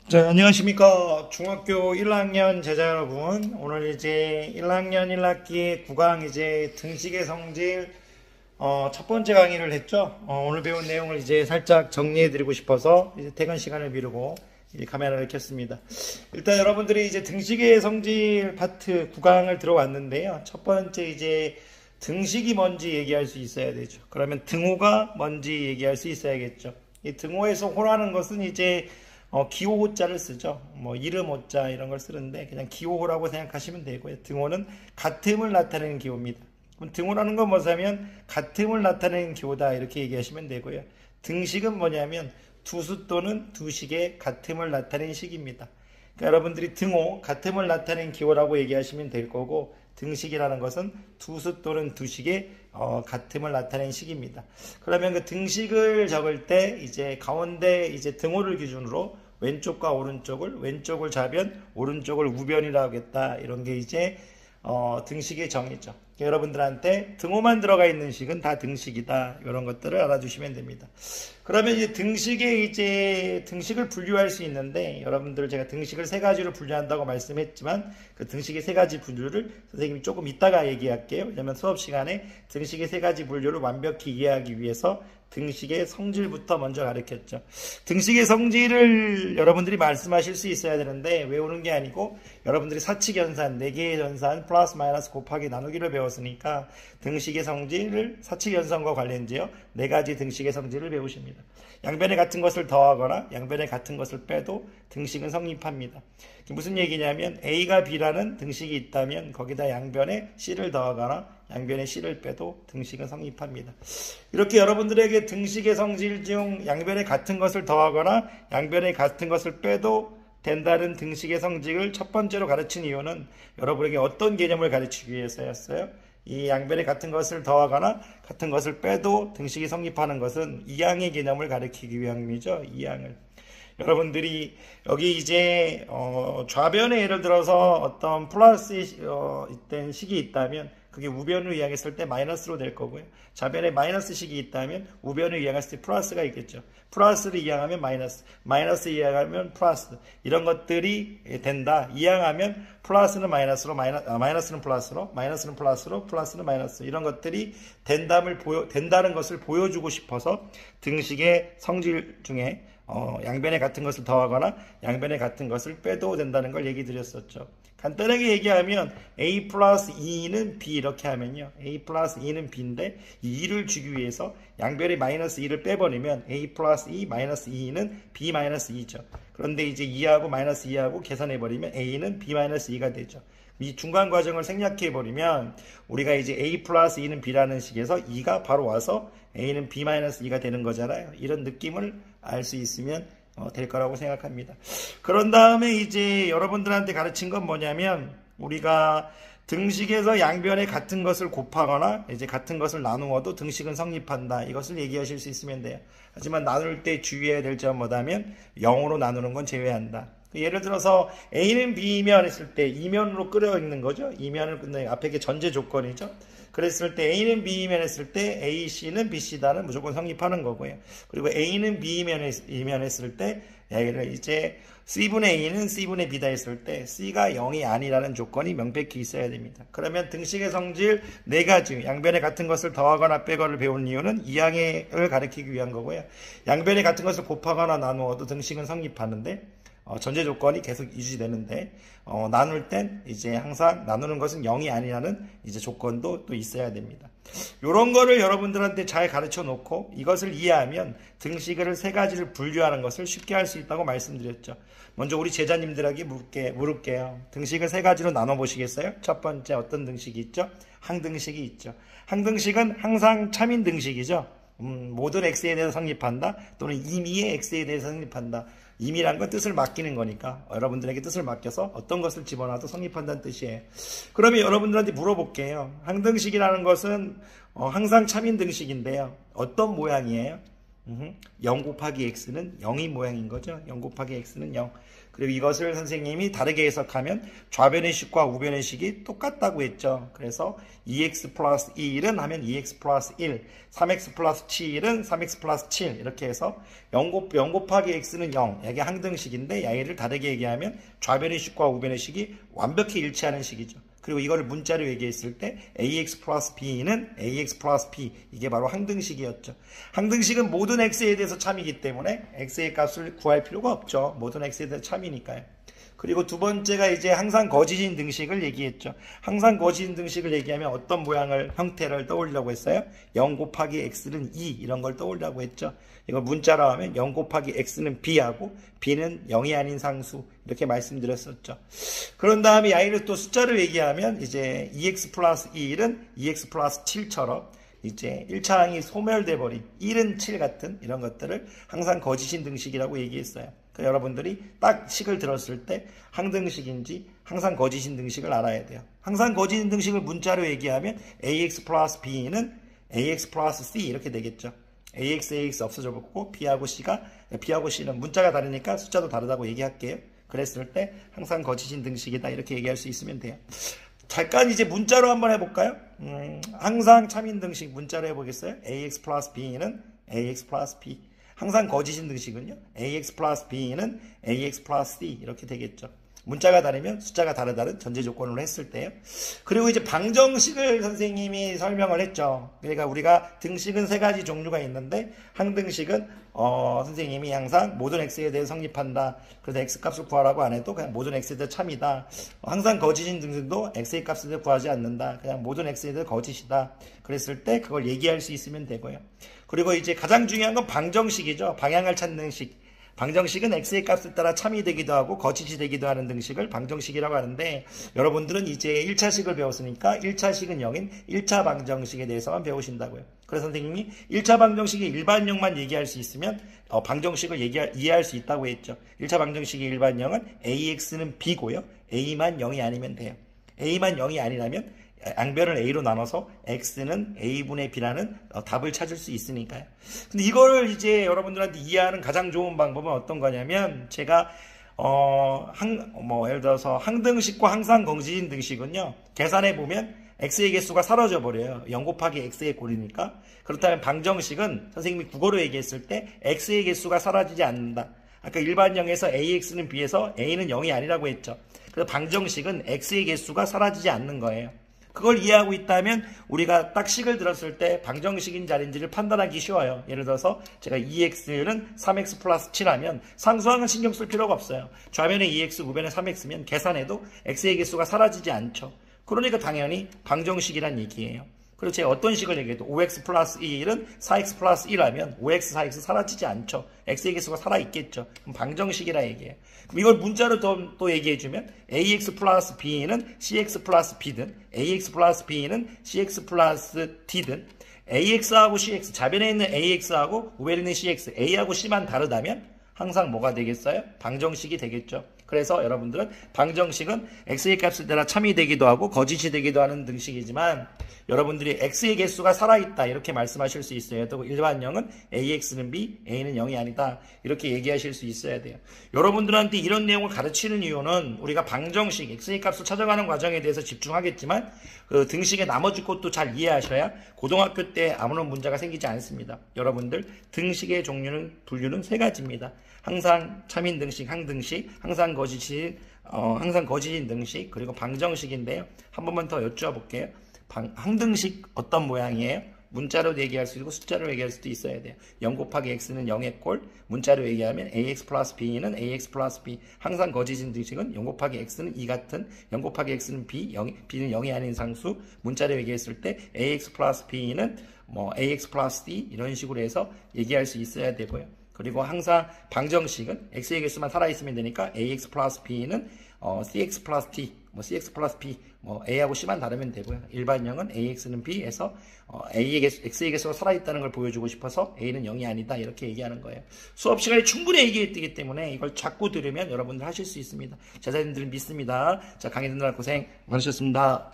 자, 안녕하십니까. 중학교 1학년 제자 여러분. 오늘 이제 1학년 1학기 9강 이제 등식의 성질, 첫 번째 강의를 했죠. 오늘 배운 내용을 이제 살짝 정리해 드리고 싶어서 이제 퇴근 시간을 미루고 이 카메라를 켰습니다. 일단 여러분들이 이제 등식의 성질 파트 9강을 들어왔는데요. 첫 번째 이제 등식이 뭔지 얘기할 수 있어야 되죠. 그러면 등호가 뭔지 얘기할 수 있어야겠죠. 이 등호에서 호라는 것은 이제 기호호자를 쓰죠. 뭐 이름 호자 이런 걸 쓰는데 그냥 기호호라고 생각하시면 되고요. 등호는 같음을 나타내는 기호입니다. 그럼 등호라는 건 뭐냐면 같음을 나타내는 기호다 이렇게 얘기하시면 되고요. 등식은 뭐냐면 두수 또는 두식의 같음을 나타내는 식입니다. 그러니까 여러분들이 등호, 같음을 나타내는 기호라고 얘기하시면 될 거고, 등식이라는 것은 두수 또는 두식의 같음을 나타내는 식입니다. 그러면 그 등식을 적을 때 이제 가운데 이제 등호를 기준으로 왼쪽과 오른쪽을, 왼쪽을 좌변, 오른쪽을 우변이라고 하겠다. 이런 게 이제 등식의 정의죠. 여러분들한테 등호만 들어가 있는 식은 다 등식이다. 이런 것들을 알아주시면 됩니다. 그러면 이제 등식을 분류할 수 있는데, 여러분들 제가 등식을 세 가지로 분류한다고 말씀했지만 그 등식의 세 가지 분류를 선생님이 조금 이따가 얘기할게요. 왜냐면 수업 시간에 등식의 세 가지 분류를 완벽히 이해하기 위해서 등식의 성질부터 먼저 가르쳤죠. 등식의 성질을 여러분들이 말씀하실 수 있어야 되는데 외우는 게 아니고 여러분들이 사칙연산, 4개의 연산 플러스 마이너스 곱하기 나누기를 배웠으니까 등식의 성질을 사칙연산과 관련지어 4가지 등식의 성질을 배우십니다. 양변에 같은 것을 더하거나 양변에 같은 것을 빼도 등식은 성립합니다. 무슨 얘기냐면 A가 B라는 등식이 있다면 거기다 양변에 C를 더하거나 양변에 C를 빼도 등식은 성립합니다. 이렇게 여러분들에게 등식의 성질 중 양변에 같은 것을 더하거나 양변에 같은 것을 빼도 된다는 등식의 성질을 첫 번째로 가르친 이유는 여러분에게 어떤 개념을 가르치기 위해서였어요? 이 양변에 같은 것을 더하거나 같은 것을 빼도 등식이 성립하는 것은 이항의 개념을 가르치기 위함이죠. 이항을. 여러분들이 여기 이제 좌변에 예를 들어서 어떤 플러스 된 식이 있다면 그게 우변을 이항했을 때 마이너스로 될 거고요. 좌변에 마이너스 식이 있다면 우변을 이항했을 때 플러스가 있겠죠. 플러스를 이항하면 마이너스, 마이너스 이항하면 플러스, 이런 것들이 된다. 이항하면 플러스는 마이너스로, 마이너스는 플러스로, 마이너스는 플러스로, 플러스는 마이너스, 이런 것들이 된다는 것을 보여주고 싶어서 등식의 성질 중에 양변에 같은 것을 더하거나 양변에 같은 것을 빼도 된다는 걸 얘기 드렸었죠. 간단하게 얘기하면 A 플러스 2는 B 이렇게 하면요. A 플러스 2는 B인데 2를 주기 위해서 양변에 마이너스 2를 빼버리면 A 플러스 2 마이너스 2는 B 마이너스 2죠. 그런데 이제 2하고 마이너스 2하고 계산해버리면 A는 B 마이너스 2가 되죠. 이 중간 과정을 생략해버리면 우리가 이제 A 플러스 2는 B라는 식에서 2가 바로 와서 A는 B 마이너스 2가 되는 거잖아요. 이런 느낌을 알 수 있으면 될 거라고 생각합니다. 그런 다음에 이제 여러분들한테 가르친 건 뭐냐면 우리가 등식에서 양변에 같은 것을 곱하거나 이제 같은 것을 나누어도 등식은 성립한다. 이것을 얘기하실 수 있으면 돼요. 하지만 나눌 때 주의해야 될 점은 뭐냐면 0으로 나누는 건 제외한다. 예를 들어서 A는 B면 했을 때 이면으로 끓여 있는 거죠. 이면을 끝내 앞에 게 전제 조건이죠. 그랬을 때 A는 B면 했을 때 A, C는 B, C다는 무조건 성립하는 거고요. 그리고 A는 B면 했을 때 이제 C분의 A는 C분의 B다 했을 때 C가 0이 아니라는 조건이 명백히 있어야 됩니다. 그러면 등식의 성질 4가지, 양변에 같은 것을 더하거나 빼거를 배운 이유는 이항을 가리키기 위한 거고요. 양변에 같은 것을 곱하거나 나누어도 등식은 성립하는데 전제 조건이 계속 유지되는데 나눌 땐 이제 항상 나누는 것은 0이 아니라는 이제 조건도 또 있어야 됩니다. 이런 거를 여러분들한테 잘 가르쳐 놓고 이것을 이해하면 등식을 3가지를 분류하는 것을 쉽게 할 수 있다고 말씀드렸죠. 먼저 우리 제자님들에게 물을게요. 등식을 3가지로 나눠 보시겠어요? 첫 번째 어떤 등식이 있죠? 항등식이 있죠. 항등식은 항상 참인 등식이죠. 모든 x에 대해서 성립한다 또는 임의의 x에 대해서 성립한다. 임의란 건 뜻을 맡기는 거니까 여러분들에게 뜻을 맡겨서 어떤 것을 집어넣어도 성립한다는 뜻이에요. 그러면 여러분들한테 물어볼게요. 항등식이라는 것은 항상 참인 등식인데요. 어떤 모양이에요? 0 곱하기 x는 0인 모양인 거죠. 0 곱하기 x는 0. 그리고 이것을 선생님이 다르게 해석하면 좌변의 식과 우변의 식이 똑같다고 했죠. 그래서 2x 플러스 1은 하면 2x 플러스 1, 3x 플러스 7은 3x 플러스 7 이렇게 해서 0 곱하기 x는 0. 이게 항등식인데 얘를 다르게 얘기하면 좌변의 식과 우변의 식이 완벽히 일치하는 식이죠. 그리고 이거를 문자로 얘기했을 때 ax 플러스 b는 ax 플러스 b 이게 바로 항등식이었죠. 항등식은 모든 x에 대해서 참이기 때문에 x의 값을 구할 필요가 없죠. 모든 x에 대해서 참이니까요. 그리고 두 번째가 이제 항상 거짓인 등식을 얘기했죠. 항상 거짓인 등식을 얘기하면 어떤 모양을 형태를 떠올리려고 했어요? 0 곱하기 x는 2 이런 걸 떠올리려고 했죠. 이걸 문자로 하면 0 곱하기 x는 b하고 b는 0이 아닌 상수 이렇게 말씀드렸었죠. 그런 다음에 아이를 또 숫자로 얘기하면 이제 2x 플러스 1은 2x 플러스 7처럼 이제 1차항이 소멸돼 버린 1은 7 같은 이런 것들을 항상 거짓인 등식이라고 얘기했어요. 여러분들이 딱 식을 들었을 때 항등식인지 항상 거짓인 등식을 알아야 돼요. 항상 거짓인 등식을 문자로 얘기하면 ax 플러스 b는 ax 플러스 c 이렇게 되겠죠. ax 없어져 버리고 b하고 c는 문자가 다르니까 숫자도 다르다고 얘기할게요. 그랬을 때 항상 거짓인 등식이다 이렇게 얘기할 수 있으면 돼요. 잠깐 이제 문자로 한번 해볼까요? 항상 참인 등식 문자로 해보겠어요? ax 플러스 b는 ax 플러스 b. 항상 거짓인 등식은요. ax 플러스 b는 ax 플러스 c 이렇게 되겠죠. 문자가 다르면 숫자가 다르다는 전제 조건으로 했을 때요. 그리고 이제 방정식을 선생님이 설명을 했죠. 그러니까 우리가 등식은 세 가지 종류가 있는데 항등식은 선생님이 항상 모든 x에 대해 성립한다. 그래서 x값을 구하라고 안 해도 그냥 모든 x에 대해 참이다. 항상 거짓인 등식도 x의 값에 대해 구하지 않는다. 그냥 모든 x에 대해 거짓이다. 그랬을 때 그걸 얘기할 수 있으면 되고요. 그리고 이제 가장 중요한 건 방정식이죠. 방향을 찾는 식. 방정식은 x의 값에 따라 참이 되기도 하고 거짓이 되기도 하는 등식을 방정식이라고 하는데 여러분들은 이제 1차식을 배웠으니까 1차식은 0인 1차 방정식에 대해서만 배우신다고요. 그래서 선생님이 1차 방정식의 일반형만 얘기할 수 있으면 방정식을 이해할 수 있다고 했죠. 1차 방정식의 일반형은 ax는 b고요. a만 0이 아니면 돼요. a만 0이 아니라면 양변을 a로 나눠서 x는 a분의 b라는 답을 찾을 수 있으니까요. 근데 이걸 이제 여러분들한테 이해하는 가장 좋은 방법은 어떤 거냐면 제가 예를 들어서 항등식과 항상 거짓인 등식은요. 계산해 보면 x의 개수가 사라져 버려요. 0 곱하기 x의 꼴이니까. 그렇다면 방정식은 선생님이 국어로 얘기했을 때 x의 개수가 사라지지 않는다. 아까 일반형에서 ax는 b에서 a는 0이 아니라고 했죠. 그래서 방정식은 x의 개수가 사라지지 않는 거예요. 그걸 이해하고 있다면 우리가 딱 식을 들었을 때 방정식인지 아닌지를 판단하기 쉬워요. 예를 들어서 제가 2x는 3x 플러스 7하면 상수항은 신경 쓸 필요가 없어요. 좌변에 2x, 우변에 3x면 계산해도 x의 개수가 사라지지 않죠. 그러니까 당연히 방정식이란 얘기예요. 그리고 제가 어떤 식을 얘기해도 5x 플러스 1은 4x 플러스 1하면 5x, 4x 사라지지 않죠. x의 개수가 살아있겠죠. 그럼 방정식이라 얘기해요. 그럼 이걸 문자로 또 얘기해주면 ax 플러스 b는 cx 플러스 b든 ax 플러스 b는 cx 플러스 d든 ax하고 cx, 좌변에 있는 ax하고 우변에 있는 cx, a하고 c만 다르다면 항상 뭐가 되겠어요? 방정식이 되겠죠. 그래서 여러분들은 방정식은 x의 값을 따라 참이 되기도 하고 거짓이 되기도 하는 등식이지만 여러분들이 x의 개수가 살아있다 이렇게 말씀하실 수 있어요. 또 일반형은 ax는 b, a는 0이 아니다 이렇게 얘기하실 수 있어야 돼요. 여러분들한테 이런 내용을 가르치는 이유는 우리가 방정식, x의 값을 찾아가는 과정에 대해서 집중하겠지만 그 등식의 나머지 것도 잘 이해하셔야 고등학교 때 아무런 문제가 생기지 않습니다. 여러분들 등식의 분류는 세 가지입니다. 항상 참인 등식, 항등식, 항상 거짓인 등식, 그리고 방정식인데요. 한 번만 더 여쭈어볼게요. 항등식 어떤 모양이에요? 문자로 얘기할 수 있고 숫자로 얘기할 수도 있어야 돼요. 0 곱하기 x는 0의 꼴, 문자로 얘기하면 ax 플러스 b는 ax 플러스 b. 항상 거짓인 등식은 0 곱하기 x는 2 같은 0 곱하기 x는 b, b는 0이 아닌 상수. 문자로 얘기했을 때 ax 플러스 b는 ax 플러스 d 이런 식으로 해서 얘기할 수 있어야 되고요. 그리고 항상 방정식은 x의 개수만 살아있으면 되니까 ax 플러스 b는 cx 플러스 t, cx 플러스 b, a하고 c만 다르면 되고요. 일반형은 ax는 b에서 x의 개수가 살아있다는 걸 보여주고 싶어서 a는 0이 아니다 이렇게 얘기하는 거예요. 수업 시간에 충분히 얘기했기 때문에 이걸 자꾸 들으면 여러분들 하실 수 있습니다. 제자님들 믿습니다. 자, 강의 듣느라 고생 많으셨습니다.